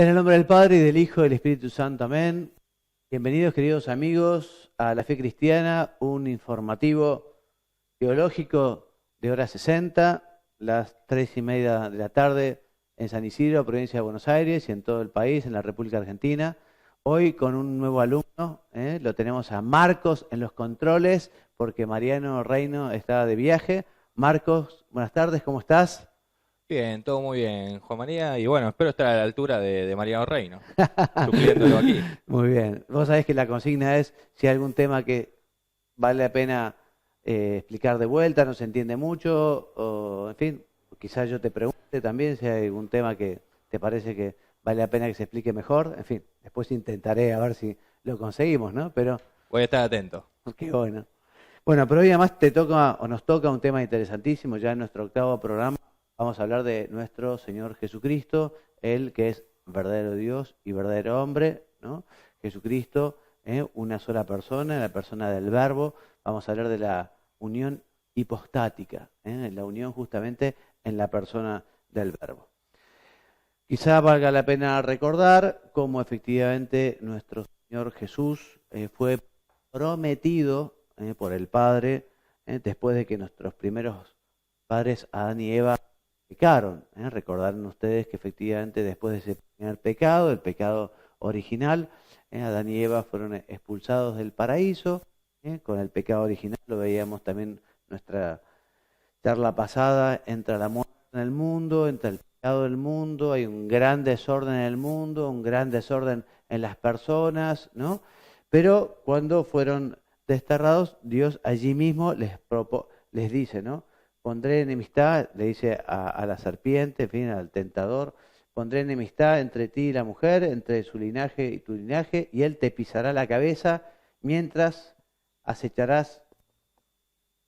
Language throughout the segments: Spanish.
En el nombre del Padre, y del Hijo, y del Espíritu Santo. Amén. Bienvenidos, queridos amigos, a La Fe Cristiana, un informativo teológico de hora 60, las 3:30 de la tarde en San Isidro, provincia de Buenos Aires, y en todo el país, en la República Argentina. Hoy con un nuevo alumno, lo tenemos a Marcos en los controles, porque Mariano Reino está de viaje. Marcos, buenas tardes, ¿cómo estás? Bien, todo muy bien, Juan María. Y bueno, espero estar a la altura de Mariano Reino, supliéndolo aquí. Muy bien. Vos sabés que la consigna es si hay algún tema que vale la pena explicar de vuelta, no se entiende mucho, o en fin, quizás yo te pregunte también si hay algún tema que te parece que vale la pena que se explique mejor. En fin, después intentaré a ver si lo conseguimos, ¿no? Pero Voy a estar atento. qué bueno. Bueno, pero hoy además te toca o nos toca un tema interesantísimo. Ya en nuestro octavo programa vamos a hablar de nuestro Señor Jesucristo, Él que es verdadero Dios y verdadero hombre, ¿no? Jesucristo, una sola persona, la persona del Verbo. Vamos a hablar de la unión hipostática, la unión justamente en la persona del Verbo. Quizá valga la pena recordar cómo efectivamente nuestro Señor Jesús fue prometido por el Padre después de que nuestros primeros padres, Adán y Eva, pecaron. Recordarán ustedes que efectivamente después de ese primer pecado, el pecado original, Adán y Eva fueron expulsados del paraíso. Con el pecado original lo veíamos también nuestra charla pasada, entra la muerte en el mundo, entra el pecado del mundo, hay un gran desorden en el mundo, un gran desorden en las personas, ¿no? Pero cuando fueron desterrados, Dios allí mismo les dice, ¿no? Pondré enemistad, le dice a la serpiente, en fin, al tentador, pondré enemistad entre ti y la mujer, entre su linaje y tu linaje, y él te pisará la cabeza mientras acecharás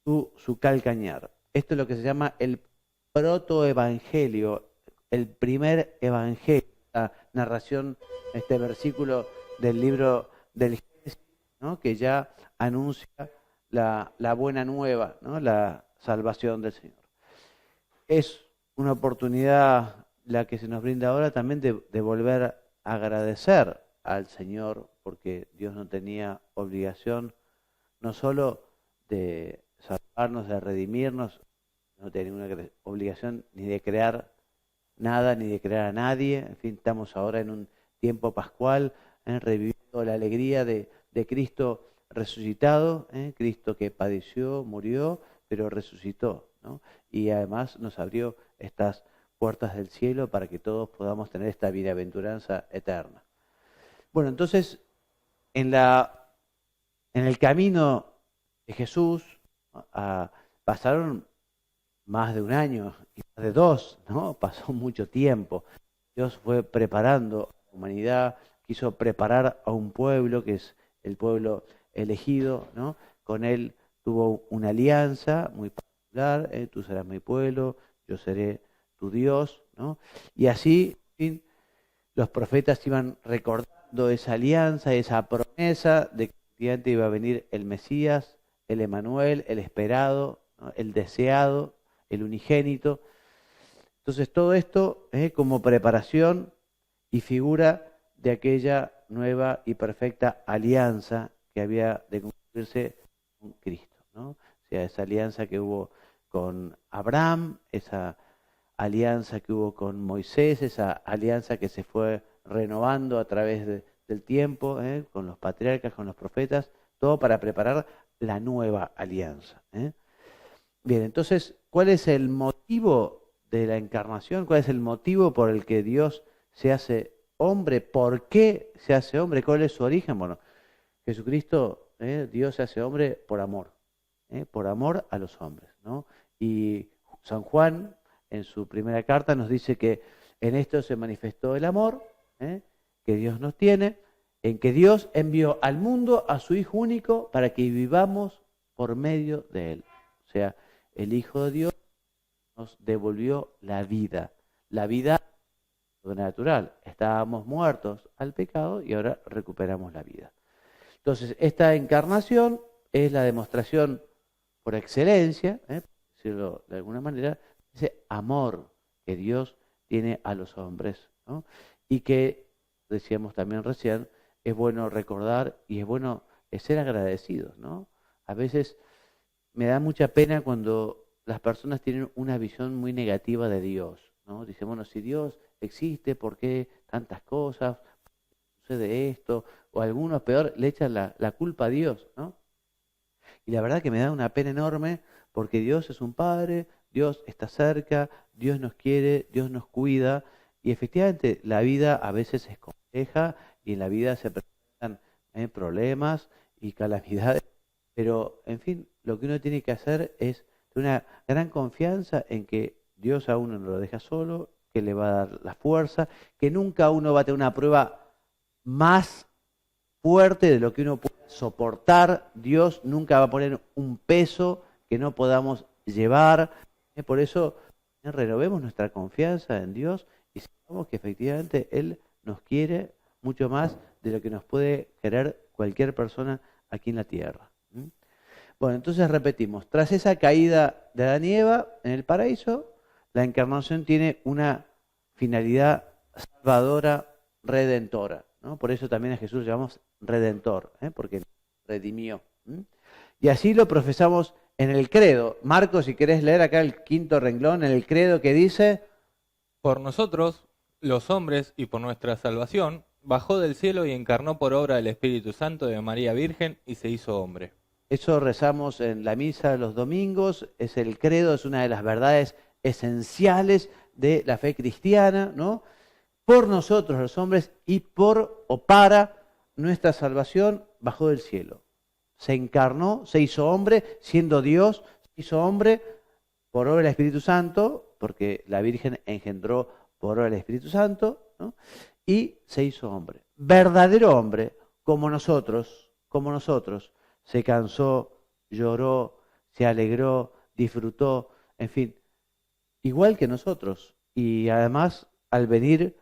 tú su calcañar. Esto es lo que se llama el protoevangelio, el primer evangelio, la narración, este versículo del libro del Génesis, ¿no? Que ya anuncia la buena nueva, ¿no? La salvación del Señor. Es una oportunidad la que se nos brinda ahora también de volver a agradecer al Señor, porque Dios no tenía obligación no solo de salvarnos, de redimirnos, no tenía ninguna obligación ni de crear nada, ni de crear a nadie. En fin, estamos ahora en un tiempo pascual, reviviendo la alegría de Cristo resucitado, Cristo que padeció, murió, pero resucitó, ¿no? Y además nos abrió estas puertas del cielo para que todos podamos tener esta bienaventuranza eterna. Bueno, entonces, en en el camino de Jesús pasaron más de un año, quizás de dos, ¿no? Pasó mucho tiempo. Dios fue preparando a la humanidad, quiso preparar a un pueblo que es el pueblo elegido, ¿no? Con él tuvo una alianza muy particular, tú serás mi pueblo, yo seré tu Dios, ¿no? Y así, en fin, los profetas iban recordando esa alianza, esa promesa de que efectivamente iba a venir el Mesías, el Emanuel, el esperado, ¿no? El deseado, el unigénito. Entonces todo esto es como preparación y figura de aquella nueva y perfecta alianza que había de cumplirse con Cristo, ¿no? O sea, esa alianza que hubo con Abraham, esa alianza que hubo con Moisés, esa alianza que se fue renovando a través del tiempo, con los patriarcas, con los profetas, todo para preparar la nueva alianza. Bien, entonces, ¿cuál es el motivo de la encarnación? ¿Cuál es el motivo por el que Dios se hace hombre? ¿Por qué se hace hombre? ¿Cuál es su origen? Bueno, Jesucristo, Dios se hace hombre por amor a los hombres, ¿no? Y San Juan, en su primera carta, nos dice que en esto se manifestó el amor, que Dios nos tiene, en que Dios envió al mundo a su Hijo único para que vivamos por medio de Él. O sea, el Hijo de Dios nos devolvió la vida sobrenatural. Estábamos muertos al pecado y ahora recuperamos la vida. Entonces, esta encarnación es la demostración por excelencia, por decirlo de alguna manera, ese amor que Dios tiene a los hombres, ¿no? y que, decíamos también recién, es bueno recordar y es bueno ser agradecidos, ¿no? A veces me da mucha pena cuando las personas tienen una visión muy negativa de Dios, ¿no? Dicen, bueno, si Dios existe, ¿por qué tantas cosas? Sucede esto, o algunos peor le echan la culpa a Dios, ¿no? Y la verdad que me da una pena enorme porque Dios es un Padre, Dios está cerca, Dios nos quiere, Dios nos cuida y efectivamente la vida a veces es compleja y en la vida se presentan problemas y calamidades, pero en fin, lo que uno tiene que hacer es tener una gran confianza en que Dios a uno no lo deja solo, que le va a dar la fuerza, que nunca uno va a tener una prueba más fuerte de lo que uno puede soportar. Dios nunca va a poner un peso que no podamos llevar. Por eso renovemos nuestra confianza en Dios y sepamos que efectivamente Él nos quiere mucho más de lo que nos puede querer cualquier persona aquí en la tierra. Bueno, entonces repetimos, tras esa caída de Adán y Eva en el paraíso, la encarnación tiene una finalidad salvadora, redentora, ¿no? Por eso también a Jesús le llamamos redentor, porque redimió. Y así lo profesamos en el credo. Marcos, si querés leer acá el quinto renglón, en el credo que dice: Por nosotros, los hombres, y por nuestra salvación, bajó del cielo y encarnó por obra del Espíritu Santo de María Virgen y se hizo hombre. Eso rezamos en la misa los domingos, es el credo, es una de las verdades esenciales de la fe cristiana, ¿no? Por nosotros los hombres y por o para nuestra salvación bajó del cielo. Se encarnó, se hizo hombre, siendo Dios, se hizo hombre por obra del Espíritu Santo, porque la Virgen engendró por obra del Espíritu Santo, ¿no? Y se hizo hombre. Verdadero hombre, como nosotros, se cansó, lloró, se alegró, disfrutó, en fin, igual que nosotros. Y además, al venir,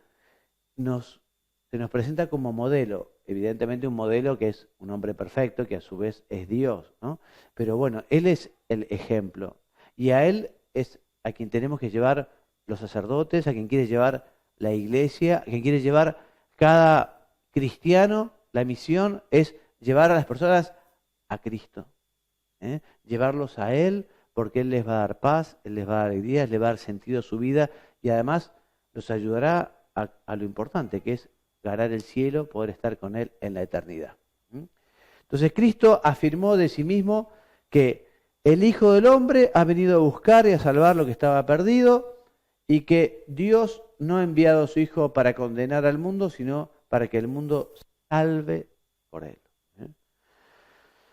se nos presenta como modelo, evidentemente un modelo que es un hombre perfecto, que a su vez es Dios, ¿no? Pero bueno, Él es el ejemplo y a Él es a quien tenemos que llevar los sacerdotes, a quien quiere llevar la iglesia, a quien quiere llevar cada cristiano. La misión es llevar a las personas a Cristo, llevarlos a Él, porque Él les va a dar paz, Él les va a dar alegría, Él les va a dar sentido a su vida y además los ayudará a lo importante, que es ganar el cielo, poder estar con Él en la eternidad. Entonces Cristo afirmó de sí mismo que el Hijo del Hombre ha venido a buscar y a salvar lo que estaba perdido y que Dios no ha enviado a su Hijo para condenar al mundo, sino para que el mundo salve por Él.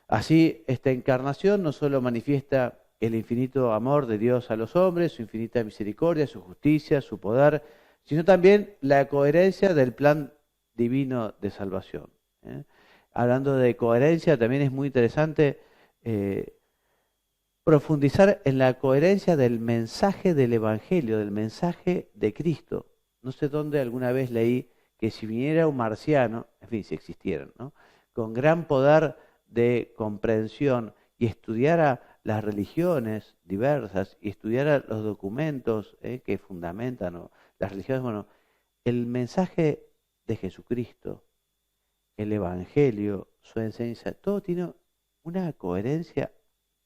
Así, esta encarnación no solo manifiesta el infinito amor de Dios a los hombres, su infinita misericordia, su justicia, su poder, sino también la coherencia del plan divino de salvación. Hablando de coherencia, también es muy interesante profundizar en la coherencia del mensaje del Evangelio, del mensaje de Cristo. No sé dónde alguna vez leí que si viniera un marciano, en fin, si existieran, ¿no?, con gran poder de comprensión y estudiara las religiones diversas y estudiara los documentos que fundamentan las religiones, bueno, el mensaje de Jesucristo, el Evangelio, su enseñanza, todo tiene una coherencia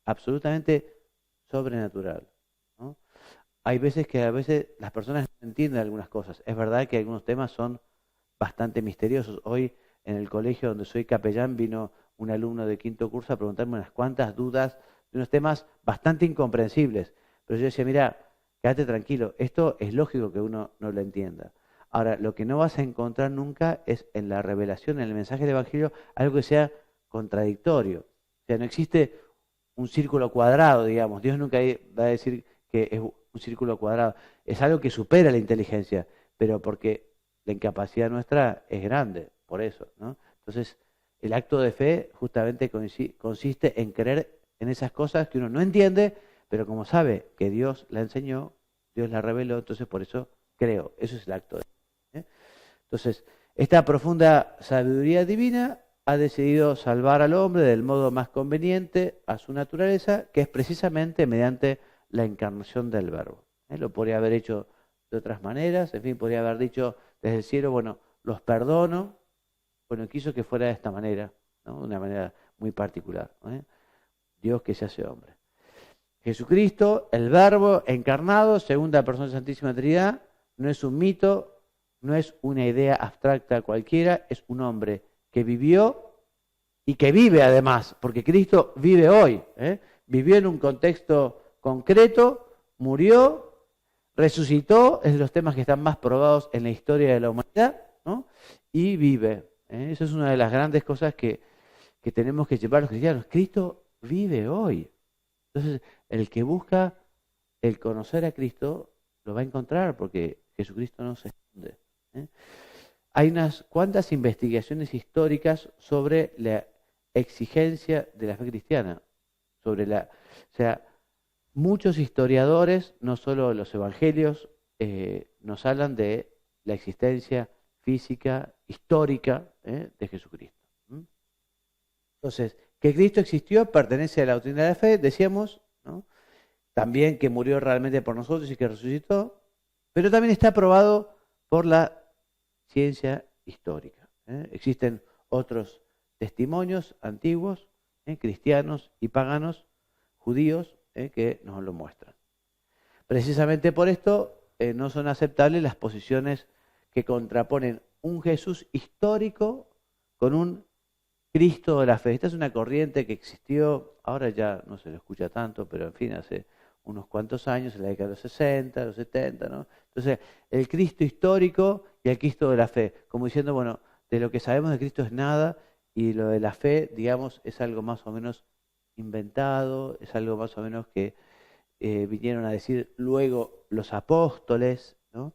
absolutamente sobrenatural, ¿no? Hay veces que a veces las personas no entienden algunas cosas. Es verdad que algunos temas son bastante misteriosos. Hoy en el colegio donde soy capellán vino un alumno de quinto curso a preguntarme unas cuantas dudas de unos temas bastante incomprensibles. Pero yo decía, mira, quédate tranquilo, esto es lógico que uno no lo entienda. Ahora, lo que no vas a encontrar nunca es en la revelación, en el mensaje del Evangelio, algo que sea contradictorio. O sea, no existe un círculo cuadrado, digamos. Dios nunca va a decir que es un círculo cuadrado. Es algo que supera la inteligencia, pero porque la incapacidad nuestra es grande, por eso, ¿no? Entonces, el acto de fe justamente consiste en creer en esas cosas que uno no entiende, pero como sabe que Dios la enseñó, Dios la reveló, entonces por eso creo. Eso es el acto de fe. Entonces, esta profunda sabiduría divina ha decidido salvar al hombre del modo más conveniente a su naturaleza, que es precisamente mediante la encarnación del Verbo. Lo podría haber hecho de otras maneras, en fin, podría haber dicho desde el cielo, bueno, los perdono. Bueno, quiso que fuera de esta manera, ¿no? De una manera muy particular, ¿no? Dios que se hace hombre. Jesucristo, el Verbo encarnado, segunda persona de la Santísima Trinidad, no es un mito, no es una idea abstracta cualquiera, es un hombre que vivió y que vive además, porque Cristo vive hoy, ¿eh? Vivió en un contexto concreto, murió, resucitó, es de los temas que están más probados en la historia de la humanidad, ¿no? Y vive. Esa es una de las grandes cosas que tenemos que llevar los cristianos. Cristo vive hoy. Entonces, el que busca el conocer a Cristo lo va a encontrar porque Jesucristo no se esconde. Hay unas cuantas investigaciones históricas sobre la exigencia de la fe cristiana. O sea, muchos historiadores, no solo los evangelios, nos hablan de la existencia física, histórica, de Jesucristo. Entonces, que Cristo existió pertenece a la doctrina de la fe, decíamos, ¿no? También que murió realmente por nosotros y que resucitó, pero también está probado por la ciencia histórica. Existen otros testimonios antiguos, cristianos y paganos, judíos, que nos lo muestran. Precisamente por esto no son aceptables las posiciones que contraponen un Jesús histórico con un Cristo de la fe. Esta es una corriente que existió, ahora ya no se lo escucha tanto, pero en fin, hace unos cuantos años, en la década de los 60, los 70, ¿no? Entonces, el Cristo histórico y el Cristo de la fe, como diciendo, bueno, de lo que sabemos de Cristo es nada, y lo de la fe, digamos, es algo más o menos inventado, es algo más o menos que vinieron a decir luego los apóstoles, ¿no?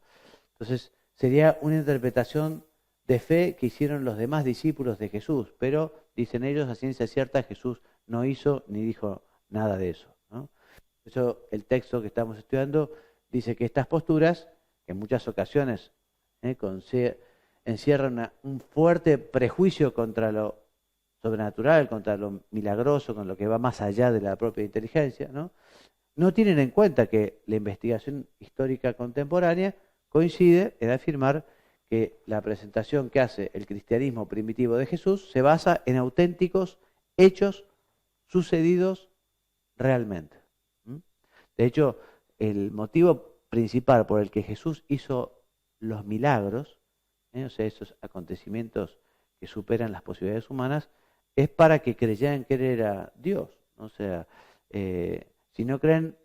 Entonces, sería una interpretación de fe que hicieron los demás discípulos de Jesús, pero dicen ellos a ciencia cierta Jesús no hizo ni dijo nada de eso, ¿no? Por eso el texto que estamos estudiando dice que estas posturas, que en muchas ocasiones encierran un fuerte prejuicio contra lo sobrenatural, contra lo milagroso, con lo que va más allá de la propia inteligencia, ¿no? No tienen en cuenta que la investigación histórica contemporánea coincide en afirmar que la presentación que hace el cristianismo primitivo de Jesús se basa en auténticos hechos sucedidos realmente. De hecho, el motivo principal por el que Jesús hizo los milagros, o sea, esos acontecimientos que superan las posibilidades humanas, es para que creyeran que Él era Dios. O sea, si no creen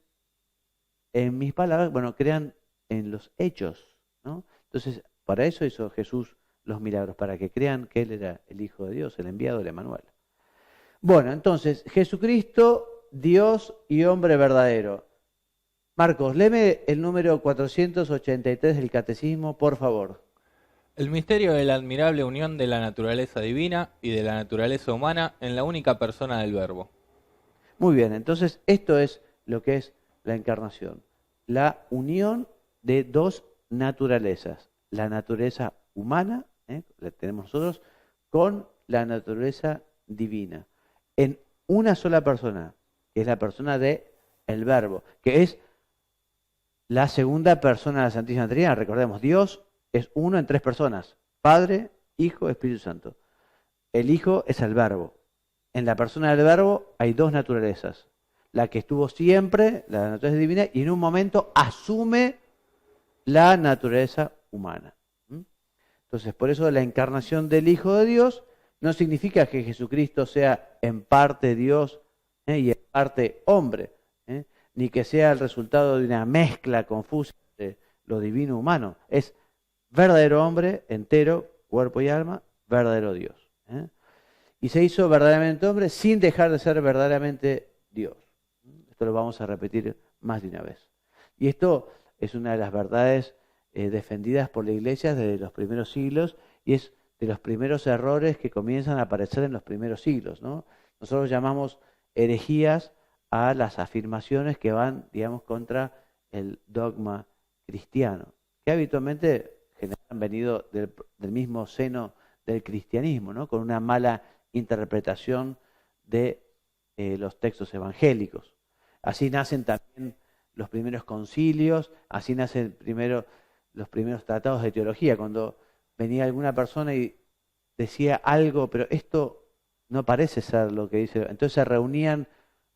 en mis palabras, bueno, crean en los hechos, ¿no? Entonces, para eso hizo Jesús los milagros, para que crean que Él era el Hijo de Dios, el enviado del Emanuel. Bueno, entonces, Jesucristo, Dios y hombre verdadero. Marcos, léeme el número 483 del Catecismo, por favor. El misterio de la admirable unión de la naturaleza divina y de la naturaleza humana en la única persona del Verbo. Muy bien, entonces esto es lo que es la encarnación. La unión de dos naturalezas. La naturaleza humana, la tenemos nosotros, con la naturaleza divina. En una sola persona, que es la persona de el Verbo, que es la segunda persona de la Santísima Trinidad. Recordemos, Dios es uno en tres personas: Padre, Hijo, Espíritu Santo. El Hijo es el Verbo. En la persona del Verbo hay dos naturalezas. La que estuvo siempre, la naturaleza divina, y en un momento asume la naturaleza humana. Entonces, por eso la encarnación del Hijo de Dios no significa que Jesucristo sea en parte Dios y en parte hombre, ni que sea el resultado de una mezcla confusa de lo divino humano. Es verdadero hombre, entero, cuerpo y alma, verdadero Dios. Y se hizo verdaderamente hombre sin dejar de ser verdaderamente Dios. Esto lo vamos a repetir más de una vez. Y esto es una de las verdades defendidas por la Iglesia desde los primeros siglos, y es de los primeros errores que comienzan a aparecer en los primeros siglos, ¿no? Nosotros llamamos herejías a las afirmaciones que van, digamos, contra el dogma cristiano, que habitualmente han venido del mismo seno del cristianismo, ¿no? Con una mala interpretación de los textos evangélicos. Así nacen también los primeros concilios, así nacen primero los primeros tratados de teología, cuando venía alguna persona y decía algo, pero esto no parece ser lo que dice. Entonces se reunían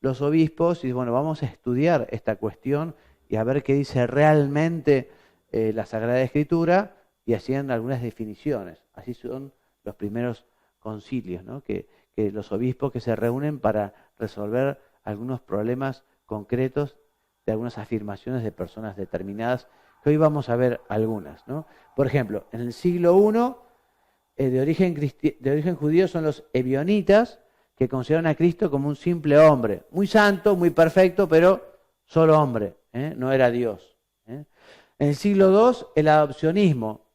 los obispos y bueno, vamos a estudiar esta cuestión y a ver qué dice realmente la Sagrada Escritura, y hacían algunas definiciones. Así son los primeros concilios, ¿no? Que los obispos que se reúnen para resolver algunos problemas concretos de algunas afirmaciones de personas determinadas, que hoy vamos a ver algunas, ¿no? Por ejemplo, en el siglo I, de origen judío, son los ebionitas, que consideran a Cristo como un simple hombre, muy santo, muy perfecto, pero solo hombre, no era Dios. En el siglo II, el adopcionismo,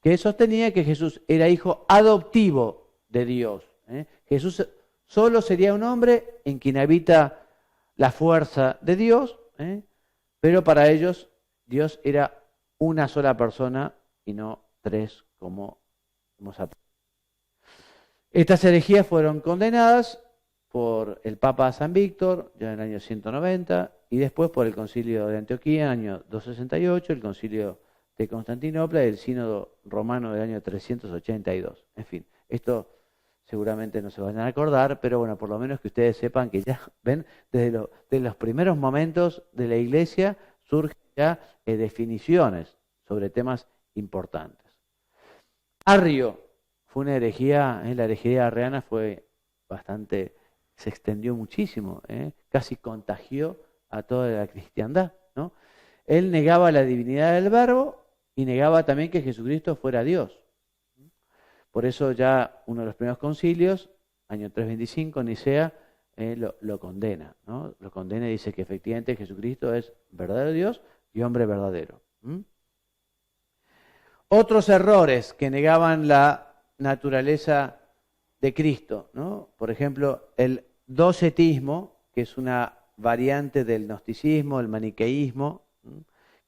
que sostenía que Jesús era hijo adoptivo de Dios. Jesús solo sería un hombre en quien habita la fuerza de Dios, pero para ellos Dios era una sola persona y no tres, como hemos aprendido. Estas herejías fueron condenadas por el Papa San Víctor, ya en el año 190, y después por el Concilio de Antioquía, en el año 268, el Concilio de Constantinopla y el Sínodo Romano del año 382. En fin, esto seguramente no se van a acordar, pero bueno, por lo menos que ustedes sepan que ya ven, desde los primeros momentos de la Iglesia surgen ya definiciones sobre temas importantes. Arrio fue una herejía, la herejía arriana fue bastante, se extendió muchísimo, casi contagió a toda la cristiandad, ¿no? Él negaba la divinidad del Verbo y negaba también que Jesucristo fuera Dios. Por eso ya uno de los primeros concilios, año 325, Nicea, lo condena, ¿no? Lo condena y dice que efectivamente Jesucristo es verdadero Dios y hombre verdadero. Otros errores que negaban la naturaleza de Cristo, ¿no? Por ejemplo, el docetismo, que es una variante del gnosticismo, el maniqueísmo,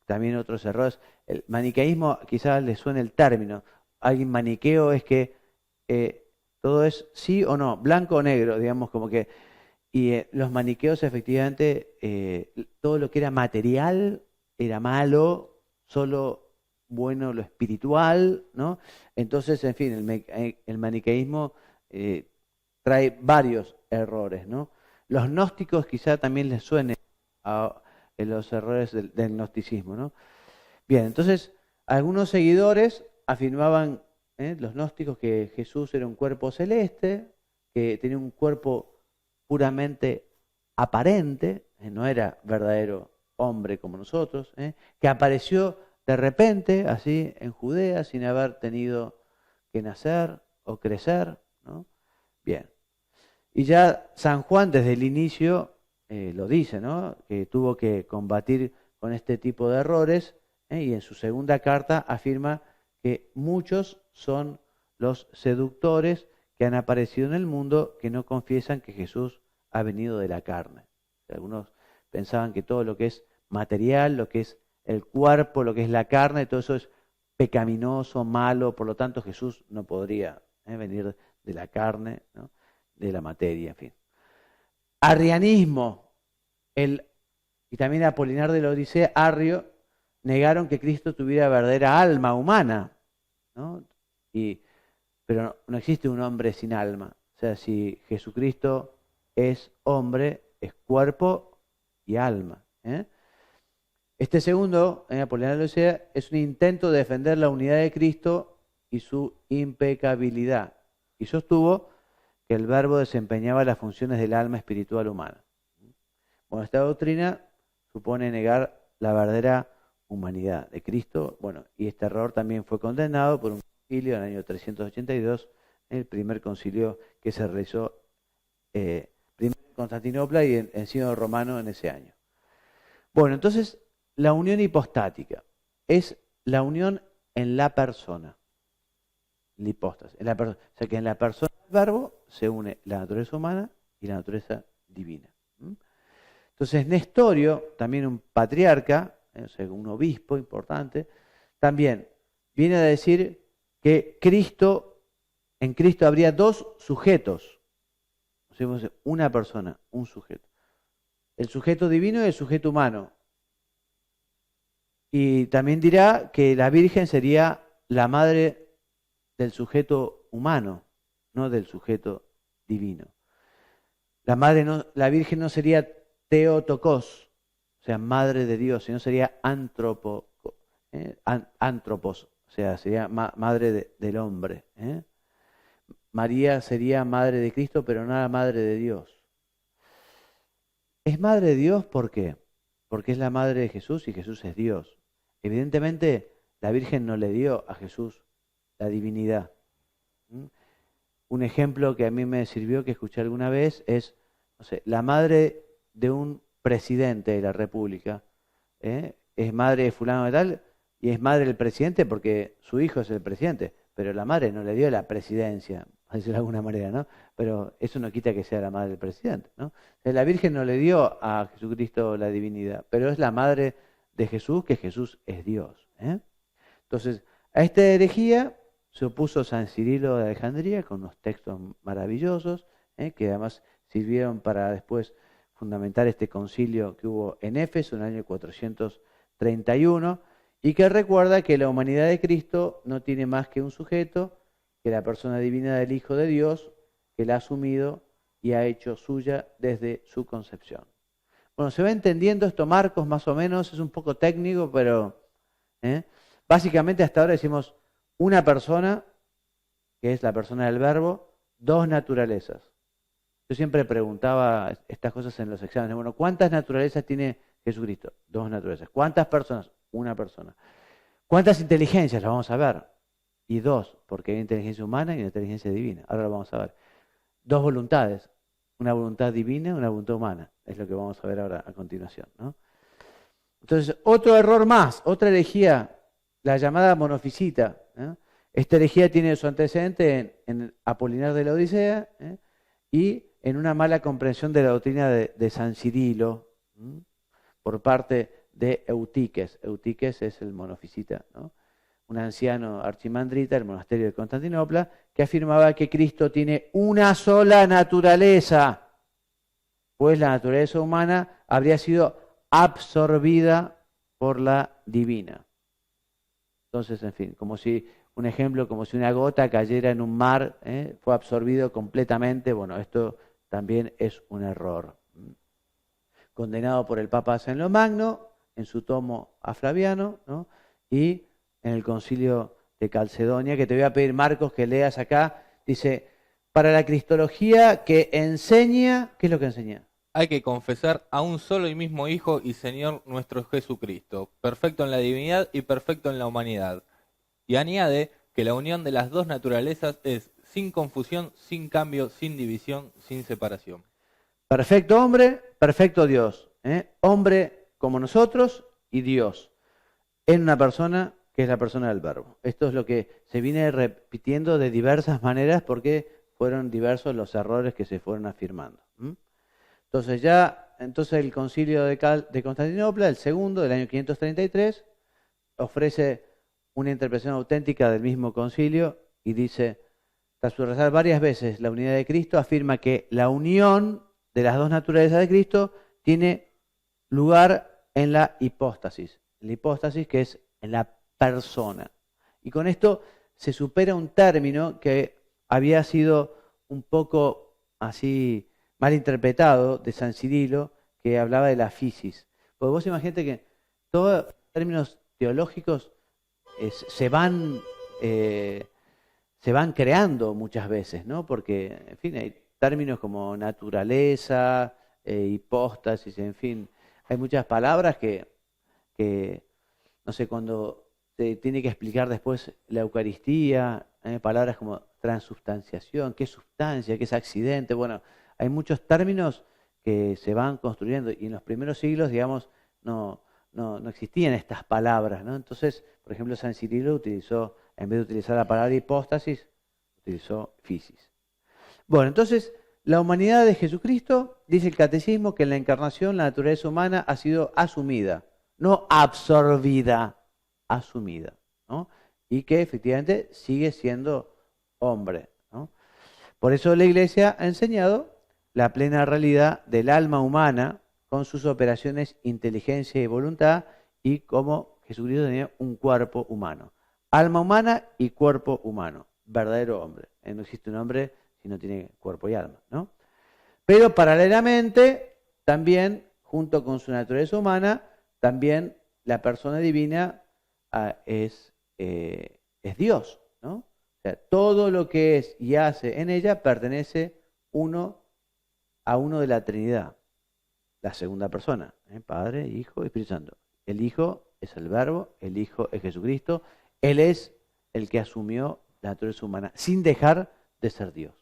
también otros errores. El maniqueísmo, quizás les suene el término. Alguien maniqueo es que todo es sí o no, blanco o negro, digamos, como que. Y los maniqueos, efectivamente, todo lo que era material era malo, solo bueno lo espiritual, ¿no? Entonces, en fin, el maniqueísmo trae varios errores, ¿no? Los gnósticos quizá también les suene a los errores del gnosticismo, ¿no? Bien, entonces, algunos seguidores afirmaban, los gnósticos, que Jesús era un cuerpo celeste, que tenía un cuerpo puramente aparente, no era verdadero hombre como nosotros, que apareció de repente, así, en Judea, sin haber tenido que nacer o crecer, ¿no? Bien. Y ya San Juan desde el inicio lo dice, ¿no? Que tuvo que combatir con este tipo de errores, y en su segunda carta afirma que muchos son los seductores que han aparecido en el mundo que no confiesan que Jesús ha venido de la carne. Algunos pensaban que todo lo que es material, lo que es el cuerpo, lo que es la carne, todo eso es pecaminoso, malo, por lo tanto Jesús no podría venir de la carne, ¿no? De la materia, en fin. Arrianismo, y también Apolinar de la Odisea, Arrio, negaron que Cristo tuviera verdadera alma humana, ¿no? Pero no existe un hombre sin alma. O sea, si Jesucristo es hombre, es cuerpo y alma. Este segundo, Apolinar de la Odisea, es un intento de defender la unidad de Cristo y su impecabilidad. Y sostuvo que el Verbo desempeñaba las funciones del alma espiritual humana. Bueno, esta doctrina supone negar la verdadera humanidad de Cristo. Bueno, y este error también fue condenado por un concilio en el año 382, el primer concilio que se realizó primero en Constantinopla y en Sínodo Romano en ese año. Bueno, entonces, la unión hipostática es la unión en la persona. La hipóstasis, en la persona. O sea que en la persona del Verbo se une la naturaleza humana y la naturaleza divina. Entonces, Nestorio, también un patriarca, o sea, un obispo importante, también viene a decir que en Cristo habría dos sujetos. O sea, una persona, un sujeto. El sujeto divino y el sujeto humano. Y también dirá que la Virgen sería la madre del sujeto humano, no del sujeto divino. La Virgen no sería Theotokos, o sea, madre de Dios, sino sería antropos, o sea, sería madre del hombre. María sería madre de Cristo, pero no la madre de Dios. Es madre de Dios, ¿por qué? Porque es la madre de Jesús y Jesús es Dios. Evidentemente, la Virgen no le dio a Jesús la divinidad. Un ejemplo que a mí me sirvió, que escuché alguna vez, es, no sé, la madre de un presidente de la República, es madre de fulano de tal, y es madre del presidente porque su hijo es el presidente, pero la madre no le dio la presidencia, a decirlo de alguna manera, ¿no? Pero eso no quita que sea la madre del presidente, ¿no? O sea, la Virgen no le dio a Jesucristo la divinidad, pero es la madre de Jesús, que Jesús es Dios. Entonces, a esta herejía se opuso San Cirilo de Alejandría con unos textos maravillosos, que además sirvieron para después fundamentar este concilio que hubo en Éfeso en el año 431, y que recuerda que la humanidad de Cristo no tiene más que un sujeto, que la persona divina del Hijo de Dios, que la ha asumido y ha hecho suya desde su concepción. Bueno, se va entendiendo esto, Marcos, más o menos, es un poco técnico, pero básicamente hasta ahora decimos una persona, que es la persona del Verbo, dos naturalezas. Yo siempre preguntaba estas cosas en los exámenes. Bueno, ¿cuántas naturalezas tiene Jesucristo? Dos naturalezas. ¿Cuántas personas? Una persona. ¿Cuántas inteligencias? Las vamos a ver. Y dos, porque hay inteligencia humana y una inteligencia divina. Ahora lo vamos a ver. Dos voluntades. Una voluntad divina y una voluntad humana. Es lo que vamos a ver ahora a continuación, ¿no? Entonces, otro error más, otra herejía, la llamada monofisita. Esta herejía tiene su antecedente en Apolinar de la Odisea y en una mala comprensión de la doctrina de San Cirilo por parte de Eutiques. Eutiques es el monofisita, ¿no? Un anciano archimandrita del monasterio de Constantinopla que afirmaba que Cristo tiene una sola naturaleza, pues la naturaleza humana habría sido absorbida por la divina. Entonces, en fin, como si un ejemplo, como si una gota cayera en un mar, fue absorbido completamente. Bueno, esto también es un error. Condenado por el Papa San Magno en su tomo a Flaviano, ¿no? Y en el concilio de Calcedonia, que te voy a pedir, Marcos, que leas acá, dice, para la cristología que enseña, ¿qué es lo que enseña? Hay que confesar a un solo y mismo Hijo y Señor nuestro Jesucristo, perfecto en la divinidad y perfecto en la humanidad. Y añade que la unión de las dos naturalezas es sin confusión, sin cambio, sin división, sin separación. Perfecto hombre, perfecto Dios. Hombre como nosotros y Dios. En una persona que es la persona del Verbo. Esto es lo que se viene repitiendo de diversas maneras porque fueron diversos los errores que se fueron afirmando. Entonces el concilio de Constantinopla, el segundo, del año 533, ofrece una interpretación auténtica del mismo concilio y dice, tras subrayar varias veces la unidad de Cristo, afirma que la unión de las dos naturalezas de Cristo tiene lugar en la hipóstasis. La hipóstasis que es en la persona. Y con esto se supera un término que había sido un poco así mal interpretado de San Cirilo, que hablaba de la fisis. Porque vos imaginate que todos los términos teológicos se van creando muchas veces, ¿no? Porque, en fin, hay términos como naturaleza, hipóstasis, en fin, hay muchas palabras que no sé, cuando se tiene que explicar después la Eucaristía, palabras como transubstanciación, qué es sustancia, qué es accidente, bueno, hay muchos términos que se van construyendo y en los primeros siglos, digamos, no existían estas palabras, ¿no? Entonces, por ejemplo, San Cirilo utilizó, en vez de utilizar la palabra hipóstasis, utilizó fisis. Bueno, entonces, la humanidad de Jesucristo, dice el Catecismo, que en la encarnación la naturaleza humana ha sido asumida, no absorbida, asumida, ¿no? Y que efectivamente sigue siendo hombre, ¿no? Por eso la Iglesia ha enseñado la plena realidad del alma humana con sus operaciones inteligencia y voluntad y cómo Jesucristo tenía un cuerpo humano. Alma humana y cuerpo humano. Verdadero hombre. No existe un hombre si no tiene cuerpo y alma, ¿no? Pero paralelamente, también, junto con su naturaleza humana, también la persona divina es Dios, ¿no? O sea, todo lo que es y hace en ella pertenece a uno de la Trinidad, la segunda persona, Padre, Hijo y Espíritu Santo. El Hijo es el Verbo, el Hijo es Jesucristo, Él es el que asumió la naturaleza humana, sin dejar de ser Dios.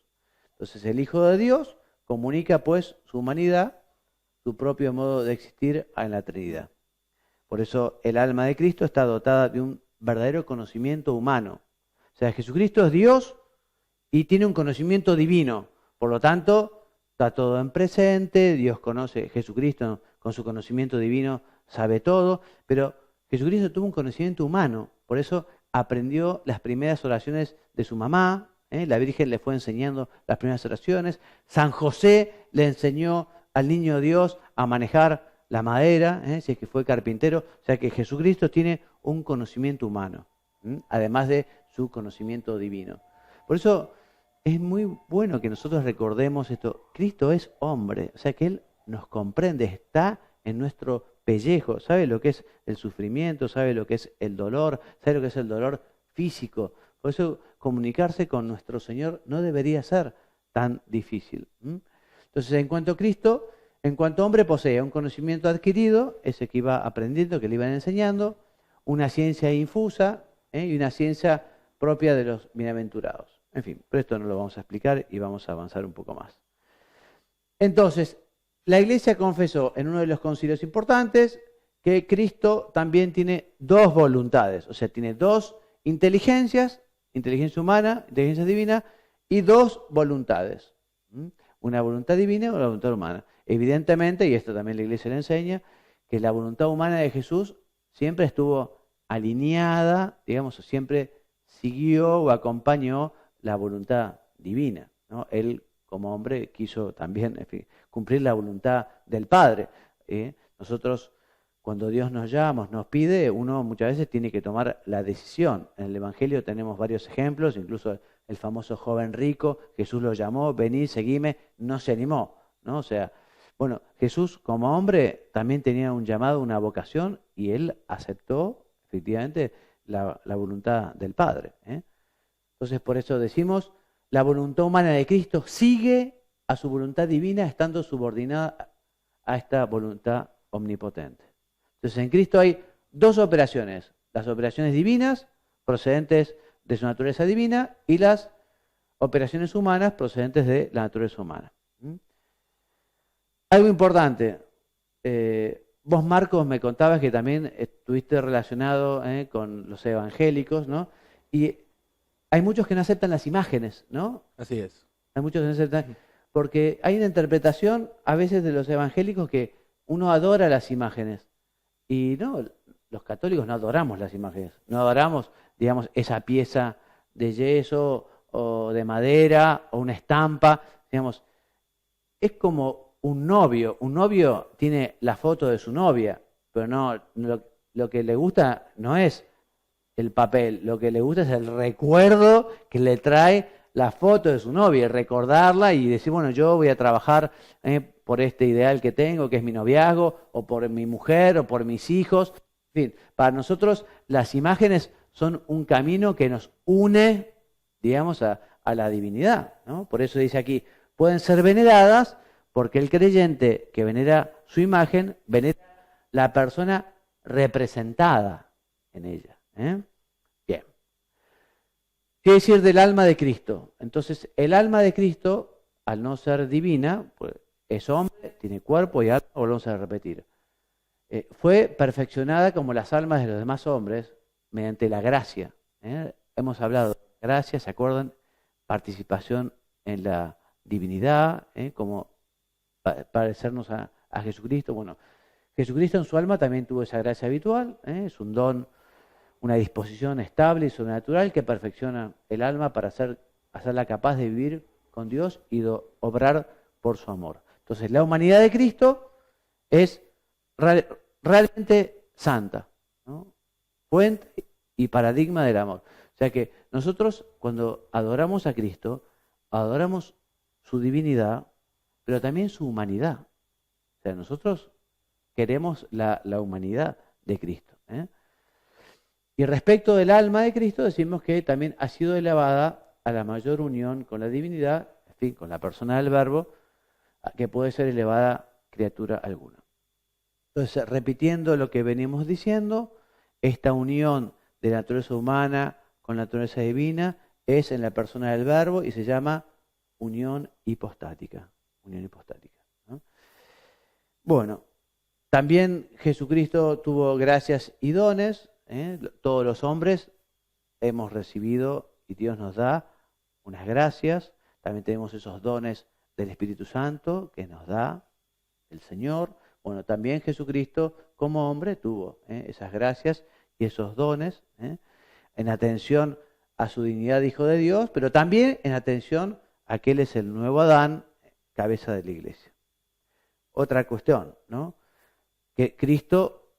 Entonces el Hijo de Dios comunica pues su humanidad, su propio modo de existir en la Trinidad. Por eso el alma de Cristo está dotada de un verdadero conocimiento humano. O sea, Jesucristo es Dios y tiene un conocimiento divino. Por lo tanto, está todo en presente, Dios conoce, Jesucristo con su conocimiento divino sabe todo, pero Jesucristo tuvo un conocimiento humano. Por eso aprendió las primeras oraciones de su mamá, la Virgen le fue enseñando las primeras oraciones, San José le enseñó al niño Dios a manejar la madera, si es que fue carpintero. O sea que Jesucristo tiene un conocimiento humano, además de su conocimiento divino. Por eso es muy bueno que nosotros recordemos esto. Cristo es hombre, o sea que Él nos comprende, está en nuestro pellejo, sabe lo que es el sufrimiento, sabe lo que es el dolor, sabe lo que es el dolor físico. Por eso comunicarse con nuestro Señor no debería ser tan difícil. Entonces, en cuanto a Cristo, en cuanto hombre, posee un conocimiento adquirido, ese que iba aprendiendo, que le iban enseñando, una ciencia infusa y una ciencia propia de los bienaventurados. En fin, pero esto no lo vamos a explicar y vamos a avanzar un poco más. Entonces, la Iglesia confesó en uno de los concilios importantes que Cristo también tiene dos voluntades, o sea, tiene dos inteligencias, inteligencia humana, inteligencia divina, y dos voluntades. Una voluntad divina y una voluntad humana. Evidentemente, y esto también la Iglesia le enseña, que la voluntad humana de Jesús siempre estuvo alineada, digamos, siempre siguió o acompañó la voluntad divina, ¿no? Él, como hombre, quiso también, en fin, cumplir la voluntad del Padre. Nosotros, cuando Dios nos llama, nos pide, uno muchas veces tiene que tomar la decisión. En el Evangelio tenemos varios ejemplos, incluso el famoso joven rico, Jesús lo llamó, vení, seguime, no se animó, ¿no? O sea, bueno, Jesús como hombre también tenía un llamado, una vocación, y él aceptó efectivamente la voluntad del Padre. Entonces, por eso decimos, la voluntad humana de Cristo sigue a su voluntad divina, estando subordinada a esta voluntad omnipotente. Entonces, en Cristo hay dos operaciones: las operaciones divinas procedentes de su naturaleza divina y las operaciones humanas procedentes de la naturaleza humana. Algo importante, vos, Marcos, me contabas que también estuviste relacionado con los evangélicos, ¿no? Y hay muchos que no aceptan las imágenes, ¿no? Así es. Hay muchos que no aceptan, porque hay una interpretación a veces de los evangélicos que uno adora las imágenes. Y no, los católicos no adoramos las imágenes, no adoramos, digamos, esa pieza de yeso o de madera o una estampa, digamos, es como un novio tiene la foto de su novia, pero no, lo que le gusta no es el papel, lo que le gusta es el recuerdo que le trae la foto de su novia, recordarla y decir, bueno, yo voy a trabajar por este ideal que tengo, que es mi noviazgo, o por mi mujer, o por mis hijos. En fin, para nosotros las imágenes son un camino que nos une, digamos, a la divinidad, ¿no? Por eso dice aquí, pueden ser veneradas porque el creyente que venera su imagen, venera la persona representada en ella. Bien. ¿Qué decir del alma de Cristo? Entonces, el alma de Cristo, al no ser divina, pues es hombre, tiene cuerpo y alma, volvemos a repetir. Fue perfeccionada como las almas de los demás hombres mediante la gracia. Hemos hablado de gracia, ¿se acuerdan? Participación en la divinidad, como parecernos a Jesucristo. Bueno, Jesucristo en su alma también tuvo esa gracia habitual, es un don, una disposición estable y sobrenatural que perfecciona el alma para hacerla capaz de vivir con Dios y de obrar por su amor. Entonces, la humanidad de Cristo es realmente santa, ¿no? fuente y paradigma del amor. O sea que nosotros cuando adoramos a Cristo, adoramos su divinidad, pero también su humanidad. O sea, nosotros queremos la humanidad de Cristo. Y respecto del alma de Cristo, decimos que también ha sido elevada a la mayor unión con la divinidad, en fin, con la persona del Verbo, que puede ser elevada criatura alguna. Entonces, repitiendo lo que venimos diciendo, esta unión de la naturaleza humana con la naturaleza divina es en la persona del Verbo y se llama unión hipostática. Unión hipostática, ¿no? Bueno, también Jesucristo tuvo gracias y dones. Todos los hombres hemos recibido y Dios nos da unas gracias. También tenemos esos dones del Espíritu Santo que nos da el Señor. Bueno, también Jesucristo como hombre tuvo esas gracias y esos dones en atención a su dignidad de Hijo de Dios, pero también en atención a que Él es el nuevo Adán, cabeza de la iglesia. Otra cuestión, ¿no? Que Cristo,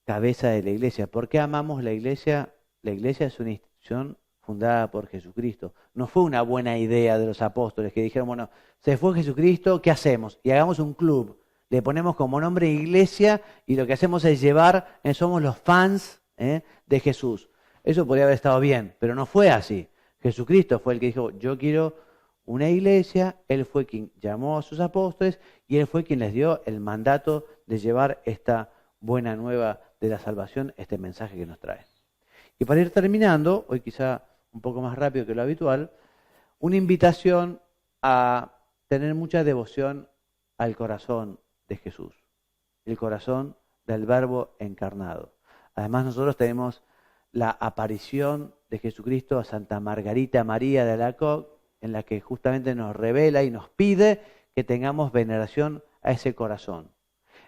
cabeza de la iglesia. ¿Por qué amamos la iglesia? La iglesia es una institución fundada por Jesucristo. No fue una buena idea de los apóstoles que dijeron, bueno, se fue Jesucristo, ¿qué hacemos? Y hagamos un club. Le ponemos como nombre iglesia y lo que hacemos es llevar, somos los fans de Jesús. Eso podría haber estado bien, pero no fue así. Jesucristo fue el que dijo, yo quiero una iglesia. Él fue quien llamó a sus apóstoles y Él fue quien les dio el mandato de llevar esta buena nueva de la salvación, este mensaje que nos trae. Y para ir terminando, hoy quizá un poco más rápido que lo habitual, una invitación a tener mucha devoción al corazón de Jesús, el corazón del Verbo encarnado. Además nosotros tenemos la aparición de Jesucristo a Santa Margarita María de Alacoque, en la que justamente nos revela y nos pide que tengamos veneración a ese corazón.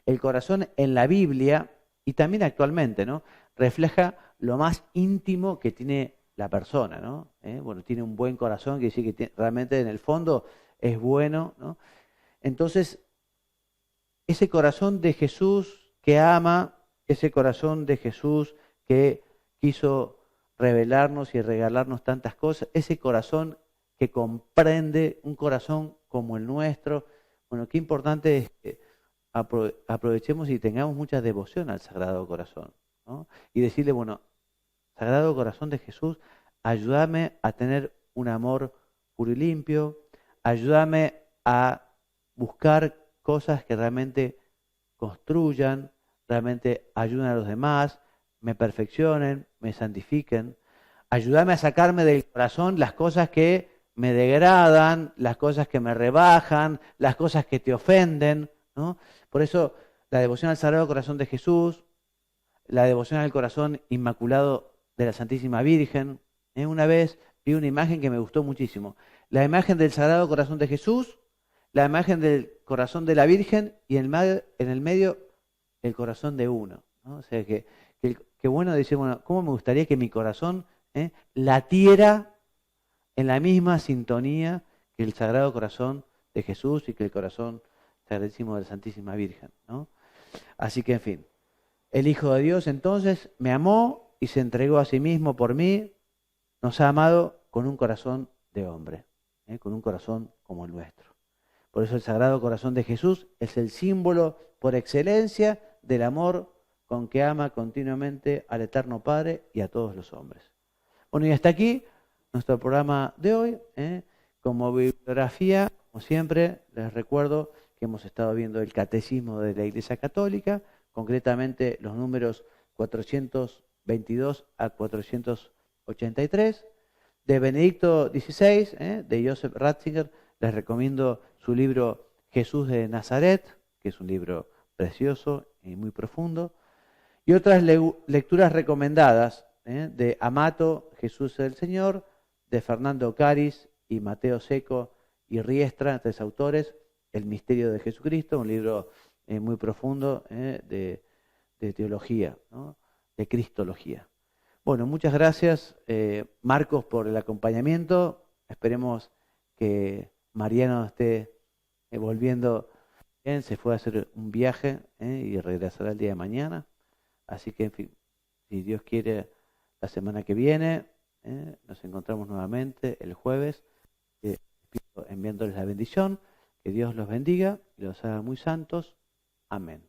El corazón en la Biblia y también actualmente, ¿no?, refleja lo más íntimo que tiene la persona, ¿no? Bueno, tiene un buen corazón, quiere decir que realmente en el fondo es bueno, ¿no? Entonces, ese corazón de Jesús que ama, ese corazón de Jesús que quiso revelarnos y regalarnos tantas cosas, ese corazón que comprende, un corazón como el nuestro. Bueno, qué importante es que aprovechemos y tengamos mucha devoción al Sagrado Corazón, ¿no? Y decirle, bueno, Sagrado Corazón de Jesús, ayúdame a tener un amor puro y limpio, ayúdame a buscar cosas que realmente construyan, realmente ayuden a los demás, me perfeccionen, me santifiquen. Ayúdame a sacarme del corazón las cosas que me degradan, las cosas que me rebajan, las cosas que te ofenden, ¿no? Por eso la devoción al Sagrado Corazón de Jesús, la devoción al corazón inmaculado de la Santísima Virgen. Una vez vi una imagen que me gustó muchísimo. La imagen del Sagrado Corazón de Jesús, la imagen del corazón de la Virgen y en el medio el corazón de uno, ¿no? O sea que bueno decir, bueno, ¿cómo me gustaría que mi corazón latiera en la misma sintonía que el Sagrado Corazón de Jesús y que el corazón sagradísimo de la Santísima Virgen, ¿no? Así que, en fin, el Hijo de Dios entonces me amó y se entregó a sí mismo por mí, nos ha amado con un corazón de hombre, con un corazón como el nuestro. Por eso el Sagrado Corazón de Jesús es el símbolo por excelencia del amor con que ama continuamente al Eterno Padre y a todos los hombres. Bueno, y hasta aquí nuestro programa de hoy. Como bibliografía, como siempre, les recuerdo que hemos estado viendo el Catecismo de la Iglesia Católica, concretamente los números 422 a 483, de Benedicto XVI, de Joseph Ratzinger. Les recomiendo su libro Jesús de Nazaret, que es un libro precioso y muy profundo, y otras lecturas recomendadas, de Amato, Jesús del Señor, de Fernando Caris y Mateo Seco y Riestra, tres autores, El Misterio de Jesucristo, un libro muy profundo de teología, ¿no?, de cristología. Bueno, muchas gracias, Marcos, por el acompañamiento. Esperemos que Mariano esté volviendo bien. Se fue a hacer un viaje y regresará el día de mañana. Así que, en fin, si Dios quiere, la semana que viene. Nos encontramos nuevamente el jueves. Enviándoles la bendición. Que Dios los bendiga y los haga muy santos. Amén.